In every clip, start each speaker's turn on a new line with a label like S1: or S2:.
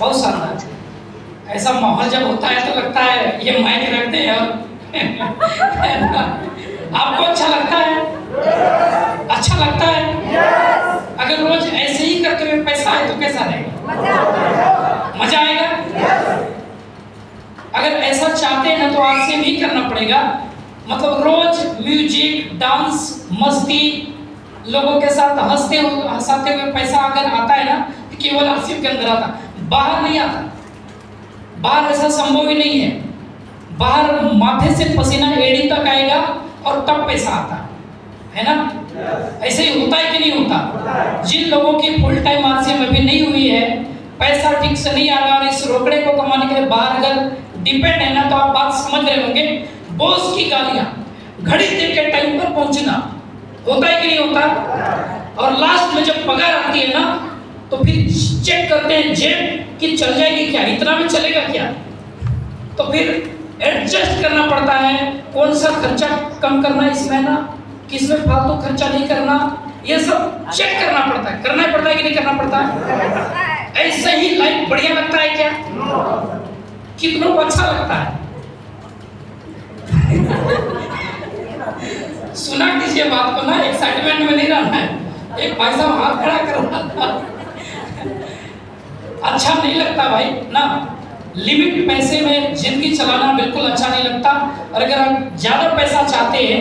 S1: बहुत शानदार। ऐसा माहौल जब होता है तो लगता है ये माइक रखते हैं और आपको अच्छा लगता है? अच्छा लगता है? अगर रोज ऐसे ही करते हुए पैसा आए तो कैसा रहेगा? मजा आएगा? अगर ऐसा चाहते हैं ना तो आज से भी करना पड़ेगा। मतलब रोज म्यूजिक, डांस, मस्ती, लोगों के साथ हंसाते हुए पैसा अगर आता है ना तो केवल आसिफ के अंदर आता, बाहर नहीं आता। बाहर ऐसा संभव ही नहीं है। बाहर माथे से पसीना एड़ी तक आएगा और तब पैसा आता है ना। ऐसे ही होता है कि नहीं होता? जिन लोगों की फुल टाइम आरसीएम अभी नहीं हुई है, पैसा ठीक से नहीं आ रहा और इस रोकड़े को कमाने के लिए बाहर अगर डिपेंड है ना, तो आप बात समझ रहे होंगे। बॉस की गालियां, घड़ी देख के टाइम पर पहुंचना, होता है कि नहीं होता? और लास्ट में जब पगार आती है ना तो फिर चेक करते हैं जेब कि चल जाएगी क्या, इतना में चलेगा क्या, तो फिर एडजस्ट करना पड़ता है। कौन सा खर्चा कम करना है इस महीना, किसमें फालतू खर्चा नहीं करना, ये सब चेक करना पड़ता है। करना पड़ता है कि नहीं करना पड़ता है? ऐसे ही लाइफ बढ़िया लगता है क्या? कितनों को अच्छा लगता है? सुना कीजिए बात को ना, एक्साइटमेंट में नहीं रहना है। एक भाई साहब हाथ खड़ा कर रहा था। अच्छा नहीं लगता भाई ना। लिमिट पैसे में जिंदगी चलाना बिल्कुल अच्छा नहीं लगता। और अगर आप ज्यादा पैसा चाहते हैं,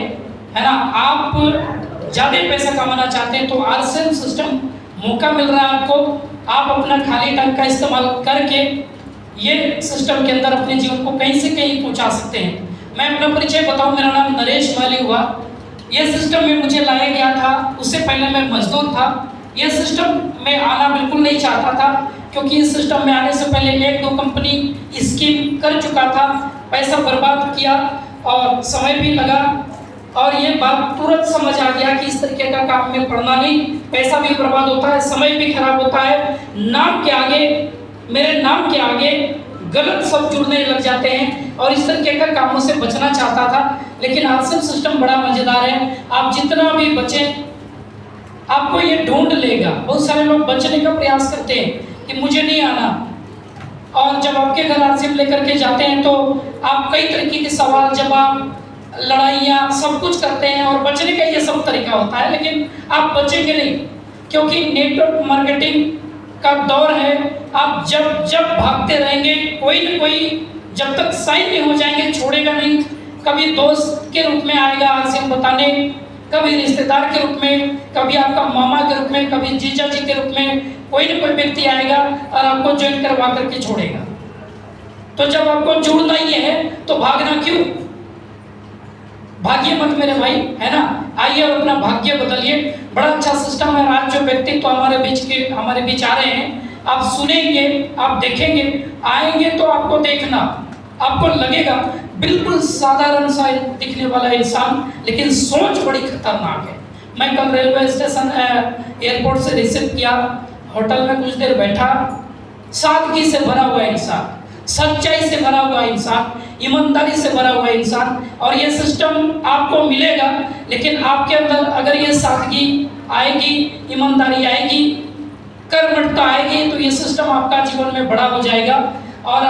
S1: है ना, आप ज्यादा पैसा कमाना चाहते हैं तो आरसीएम सिस्टम मौका मिल रहा है आपको। आप अपना खाली टाइम का इस्तेमाल करके ये सिस्टम के अंदर अपने जीवन को कहीं से कहीं पहुंचा सकते हैं। मैं अपना परिचय बताऊं, मेरा नाम नरेश माली हुआ। ये सिस्टम में मुझे लाया गया था, उससे पहले मैं मजदूर था। ये सिस्टम में आना बिल्कुल नहीं चाहता था, क्योंकि इस सिस्टम में आने से पहले 1-2 कंपनी स्कीम कर चुका था, पैसा बर्बाद किया और समय भी लगा। और ये बात तुरंत समझ आ गया कि इस तरीके का काम में पड़ना नहीं, पैसा भी बर्बाद होता है, समय भी खराब होता है। नाम के आगे, मेरे नाम के आगे गलत सब जुड़ने लग जाते हैं और इस तरीके का कामों से बचना चाहता था। लेकिन आरसीएम सिस्टम बड़ा मजेदार है। आप जितना भी बचें, आपको ये ढूंढ लेगा। बहुत सारे लोग बचने का प्रयास करते हैं कि मुझे नहीं आना, और जब आपके घर आरसीएम लेकर के जाते हैं तो आप कई तरीके के सवाल जवाब, लड़ाइयाँ सब कुछ करते हैं और बचने का ये सब तरीका होता है। लेकिन आप बचेंगे नहीं, क्योंकि नेटवर्क मार्केटिंग का दौर है। आप जब जब भागते रहेंगे, कोई न कोई जब तक साइन नहीं हो जाएंगे छोड़ेगा नहीं। कभी दोस्त के रूप में आएगा आरसीएम बताने, कभी रिश्तेदार के रूप में, कभी आपका मामा के रूप में, कभी जीजा जी के रूप में, कोई न कोई व्यक्ति आएगा और आपको ज्वाइन करवा करके छोड़ेगा। तो जब आपको जुड़ना ही है तो भागना क्यों? भाग्य मत मेरे भाई, है ना। आइए और अपना भाग्य बदलिए। बड़ा अच्छा सिस्टम है। आज जो व्यक्तित्व हमारे बीच आ रहे हैं, आप सुनेंगे, आप देखेंगे, आएंगे तो आपको देखना, आपको लगेगा बिल्कुल साधारण सा दिखने वाला इंसान, लेकिन सोच बड़ी खतरनाक है। मैं कल रेलवे स्टेशन एयरपोर्ट से रिसीव किया, होटल में कुछ देर बैठा, सादगी से भरा हुआ इंसान, सच्चाई से भरा हुआ इंसान, ईमानदारी से भरा हुआ इंसान। और ये सिस्टम आपको मिलेगा, लेकिन आपके अंदर अगर ये सादगी आएगी, ईमानदारी आएगी, कर्मठता आएगी, तो ये सिस्टम आपका जीवन में बड़ा हो जाएगा। और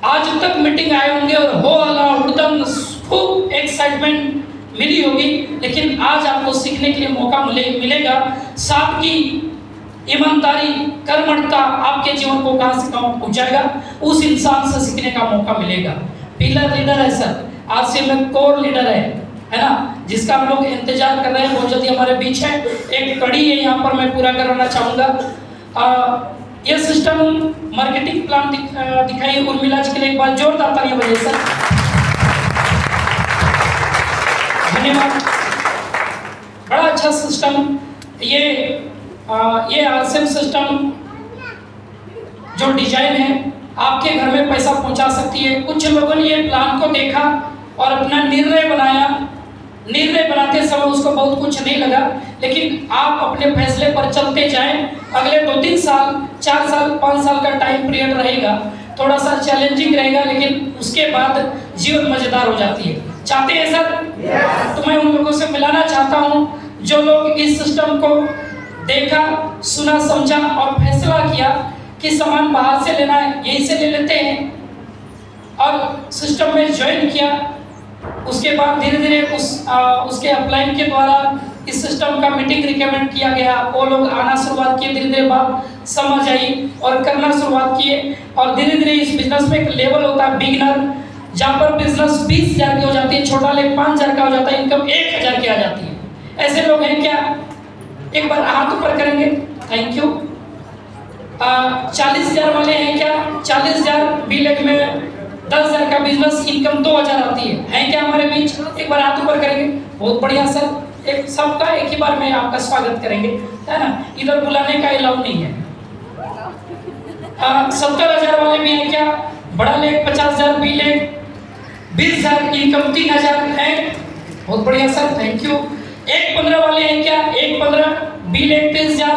S1: आज तक मीटिंग आए होंगे और हो अल्लाह उड़दम खूब एक्साइटमेंट मिली होगी, लेकिन आज आपको सीखने के लिए मौका मिलेगा। सादगी, ईमानदारी, कर्मठता आपके जीवन को कहां से कहां पहुंचाएगा, उस इंसान से सीखने का मौका मिलेगा। पिलर लीडर है सर, आरसीएम में कोर लीडर है ना, जिसका हम लोग इंतजार कर रहे हैं, बहुत जल्दी हमारे बीच है। एक कड़ी है यहाँ पर मैं पूरा करवाना चाहूँगा। ये सिस्टम मार्केटिंग प्लान दिखाइए उर्मिला जी के लिए एक बार जोरदार तालियां बजाइए सर। धन्यवाद। बड़ा अच्छा सिस्टम ये आरसीएम सिस्टम जो डिजाइन है आपके घर में पैसा पहुंचा सकती है। कुछ लोगों ने ये प्लान को देखा और अपना निर्णय बनाया। निर्णय बनाते समय उसको बहुत कुछ नहीं लगा, लेकिन आप अपने फैसले पर चलते जाएं। अगले 2-3 साल, 4 साल, 5 साल का टाइम पीरियड रहेगा, थोड़ा सा चैलेंजिंग रहेगा, लेकिन उसके बाद जीवन मजेदार हो जाती है। चाहते हैं सर? तो मैं उन लोगों से मिलाना चाहता हूँ जो लोग इस सिस्टम को देखा, सुना, समझा और फैसला किया कि सामान बाहर से लेना है, यहीं से ले लेते हैं। और सिस्टम में ज्वाइन किया, उसके बाद धीरे धीरे उसके अपलाइन के द्वारा इस सिस्टम का मीटिंग रिकमेंड किया गया। वो लोग आना शुरुआत किए, धीरे धीरे बात समझ आई और करना शुरुआत किए। और धीरे धीरे इस बिजनेस में एक लेवल होता है बिगिनर, जहाँ पर बिजनेस 20,000 की हो जाती है, छोटा लेग 5,000 का हो जाता है, इनकम 1,000 की आ जाती है। ऐसे लोग हैं क्या? एक बार हाथ ऊपर करेंगे, थैंक यू। 40,000 वाले हैं क्या? 40,000 बी लेग में 10,000 का बिजनेस, इनकम 2,000 आती है क्या हमारे बीच? एक बार हाथ ऊपर करेंगे, बहुत बढ़िया सर। एक सबका एक ही बार में आपका स्वागत करेंगे, है ना, इधर बुलाने का अलाउ नहीं है। 70,000 वाले भी हैं क्या? बड़ा लेग 50,000, बी लेग 20,000, इनकम 3,000 है, बहुत बढ़िया सर, थैंक यू। 1.15 वाले हैं क्या? 1.15 बी लेग 30,000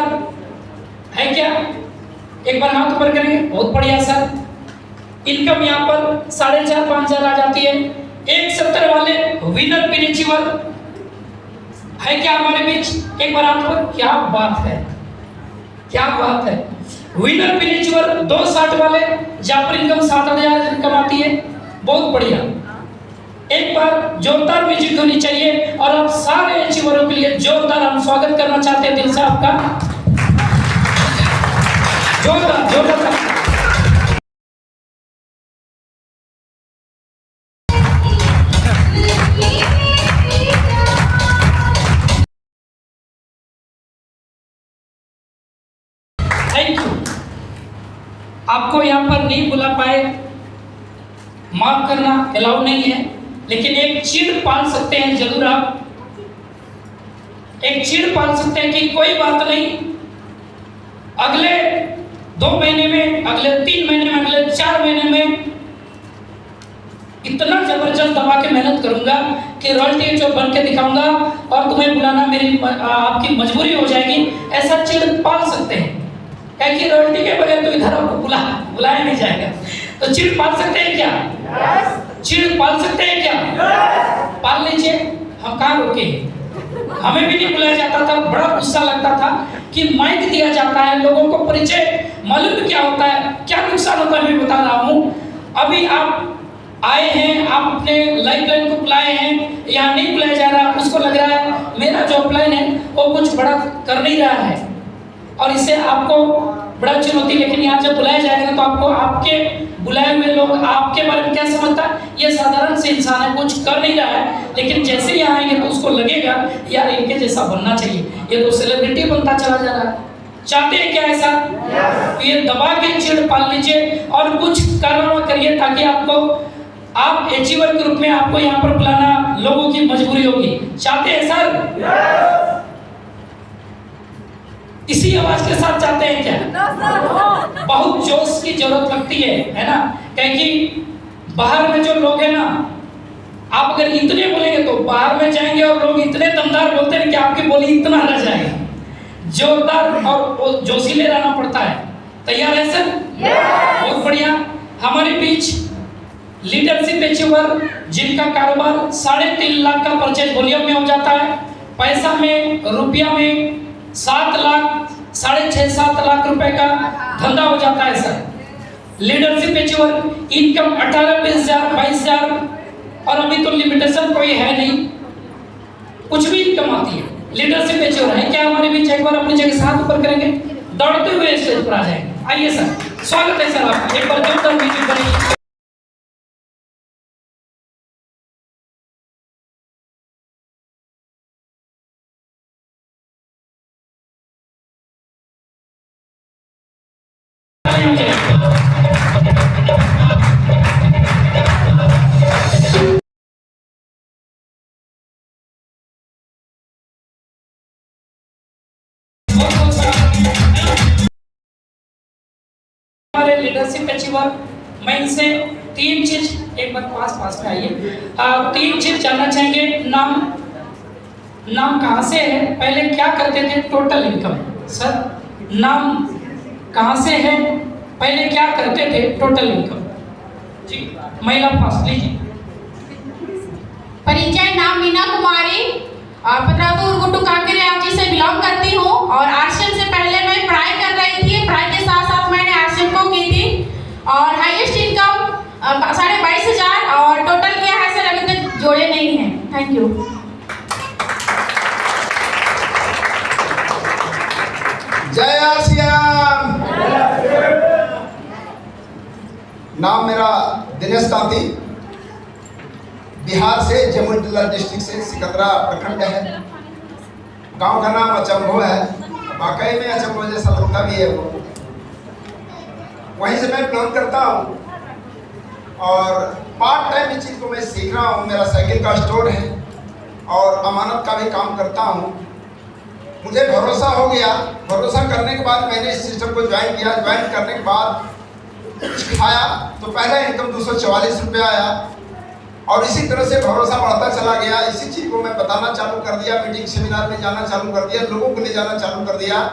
S1: है क्या? एक बार हाथ ऊपर करेंगे, बहुत बढ़िया सर। इनकम यहाँ पर 4,500-5,000 आ जाती है। 1.70 वाले विनर पिन अचीवर है क्या हमारे बीच? एक बार हाथ ऊपर, क्या बात है, क्या बात है। विनर पिन अचीवर 2.60 वाले, जहाँ पर इनकम 7,000 इनकम आती है, बहुत बढ़िया। एक बार जोरदार म्यूजिक होनी चाहिए और आप सारे अचीवरों के लिए जोरदार हम स्वागत करना चाहते हैं दिल से आपका, जोरदार जोरदार। Thank you. आपको यहाँ पर नहीं बुला पाए, माफ करना, अलाउ नहीं है, लेकिन एक चीड़ पाल सकते हैं जरूर। आप एक चीड़ पाल सकते हैं कि कोई बात नहीं, अगले 2 महीने में, अगले 3 महीने में, अगले 4 महीने में इतना जबरदस्त दबा के मेहनत करूंगा कि रॉयल्टी जो बन के दिखाऊंगा और तुम्हें बुलाना मेरी आपकी मजबूरी हो जाएगी। ऐसा चीड़ पाल सकते हैं, क्या कि रॉयल्टी के बगैर तो इधर आपको बुलाया नहीं जाएगा। तो चीड़ पाल सकते हैं क्या? चीड़ पाल सकते हैं क्या? पाल लीजिए, हम कहाँ रोके। हमें भी नहीं बुलाया जाता था, बड़ा गुस्सा लगता था कि माइक दिया जाता है, लोगों को परिचय मालूम क्या होता है, क्या नुकसान होता है, मैं बता रहा हूँ। अभी आप आए हैं, आप अपने लाइफलाइन को बुलाए हैं, यहाँ नहीं बुलाया जा रहा, उसको लग रहा है मेरा जो अपलाइन है वो कुछ बड़ा कर नहीं रहा है और इससे आपको बड़ा चुनौती। लेकिन यहाँ जब बुलाया जाएगा तो आपको आपके बुलाए हुए लोग आपके बारे में क्या समझता है? ये साधारण से इंसान है, कुछ कर नहीं रहा है, लेकिन जैसे ही आएंगे तो उसको लगेगा यार इनके जैसा बनना चाहिए, ये तो सेलिब्रिटी बनता चला जा रहा है। चाहते हैं क्या ऐसा? तो ये दबा के चीड़ पाल लीजिए और कुछ कारनामा करिए ताकि आपको, आप अचीवर के रूप में आपको यहाँ पर बुलाना लोगों की मजबूरी होगी। चाहते हैं सर? इसी आवाज के साथ चाहते हैं क्या? बहुत जोश की जरूरत लगती है ना, क्योंकि बाहर में जो लोग हैं ना, आप अगर इतने बोलेंगे तो बाहर में जाएंगे और लोग इतने दमदार बोलते हैं कि आपकी बोली इतना रह जाएगी। जोरदार और जोशीले रहना पड़ता है। तैयार है सर? बहुत बढ़िया। हमारे बीच लीडरशिप अचीवर जिनका कारोबार 3.5 लाख का परचेज वॉल्यूम में हो जाता है, पैसा में, रुपया में 7 लाख, 6.5-7 लाख रुपए का धंधा हो जाता है सर। लीडरशिप अचीवर इनकम 18-20,000, 22,000 और अभी तो लिमिटेशन कोई है नहीं, कुछ भी इनकम आती है। लीडरशिप अचीवर है क्या हमारे बीच? एक बार अपनी जगह से हाथ ऊपर करेंगे, दौड़ते हुए स्टेज पर आ जाएंगे। आइए सर, स्वागत है सर आपका, एक बार जोरदार म्यूजिक बनेगी। हमारे लीडरशिप अचीवर, मैं इनसे 3 चीज, एक बार पास में आइए, 3 चीज जानना चाहेंगे। नाम कहाँ से है, पहले क्या करते थे, टोटल इनकम। सर नाम कहाँ से है, पहले क्या करते थे, टोटल इनकम। जी महिला फास्ट लीजिए।
S2: परिचय, नाम मीना कुमारी, पत्रातूर गुड्डू कांकेर राज्य से बिलोंग करती हूँ और आरसीएम से पहले मैं पढ़ाई कर रही थी। पढ़ाई के साथ साथ मैंने आरसीएम और हाईएस्ट इनकम 22,500 और टोटल क्या है सर अभी तक जोड़े नहीं हैं। Thank you.
S3: जय श्याम। नाम मेरा दिनेश तांती, बिहार से, जमुई जिला डिस्ट्रिक्ट से, सिकंदरा प्रखंड है। गांव का नाम अचंभो है, वाकई में अचंभो जैसा लगता भी है वो। वहीं से मैं बिलोंग करता हूँ और पार्ट टाइम इस चीज़ को मैं सीख रहा हूँ। मेरा साइकिल का स्टोर है और अमानत का भी काम करता हूँ। मुझे भरोसा हो गया, भरोसा करने के बाद मैंने इस सिस्टम को ज्वाइन किया। ज्वाइन करने के बाद खाया तो पहला इनकम 244 रुपया आया और इसी तरह से भरोसा बढ़ता चला गया। इसी चीज़ को मैं बताना चालू कर दिया, मीटिंग सेमिनार में जाना चालू कर दिया, लोगों को ले जाना चालू कर दिया।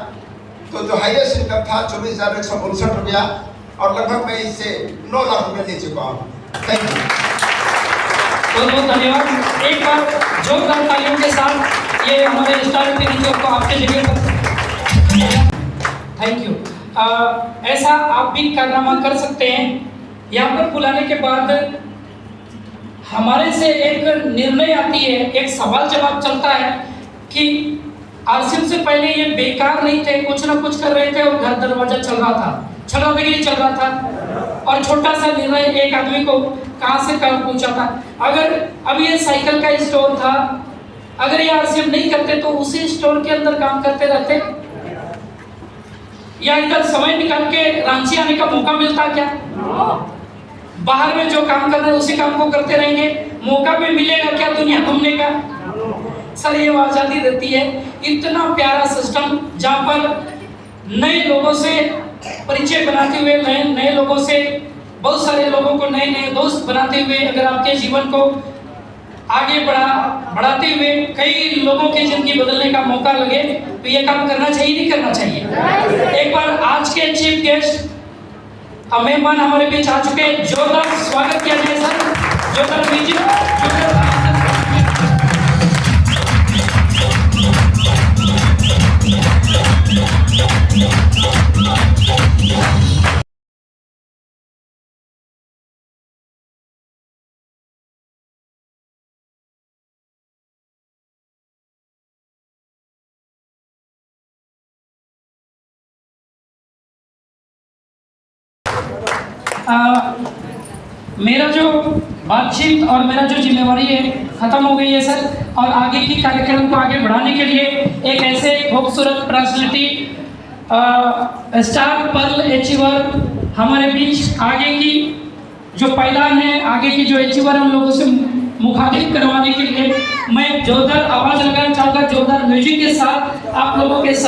S3: तो जो हाईएस्ट इनकम था 24,159 रुपया और लगभग मैं इससे 9 लाख रुपये ले चुका हूँ। Thank you.
S1: बहुत बहुत धन्यवाद। एक बार जोरदार तालियों के साथ ये हमारे स्टार टीचर को आपके जगह पर थैंक यू। ऐसा आप भी कारनामा कर सकते हैं। यहाँ पर बुलाने के बाद हमारे से एक निर्णय आती है, एक सवाल जवाब चलता है कि आरसीएम से पहले ये बेकार नहीं थे, कुछ ना कुछ कर रहे थे और घर दरवाजा चल रहा था, छलावेगिरी चल रहा था और छोटा सा निर्णय एक आदमी को कहाँ से कहाँ पहुँचा था। अगर अब ये साइकिल का स्टोर था, अगर ये आरसीएम नहीं करते तो उसी स्टोर के अंदर काम करते रहते या इधर समय निकाल के रांची आने का मौका मिलता क्या? बाहर में जो काम कर रहे हैं उसी काम को करते रहेंगे, मौका भी मिलेगा क्या दुनिया घूमने का? सर ये आज़ादी देती है, इतना प्यारा सिस्टम जहाँ पर नए लोगों से परिचय बनाते हुए, नए लोगों से, बहुत सारे लोगों को नए नए दोस्त बनाते हुए, अगर आपके जीवन को आगे बढ़ाते हुए कई लोगों की जिंदगी बदलने का मौका लगे तो ये काम करना चाहिए, नहीं करना चाहिए? एक बार आज के चीफ गेस्ट मेहमान हमारे बीच आ चुके हैं, जोरदार स्वागत किया जाए सर। जोरदार कीजिए। मेरा जो बातचीत और मेरा जो जिम्मेवारी है ख़त्म हो गई है सर, और आगे की कार्यक्रम को आगे बढ़ाने के लिए एक ऐसे खूबसूरत पर्सनैलिटी स्टार पर्ल अचीवर हमारे बीच आगे की जो पायदान है, आगे की जो अचीवर हम लोगों से मुखातिब करवाने के लिए मैं जोरदार आवाज़ लगाना चाहूँगा, जोरदार म्यूजिक के साथ आप लोगों के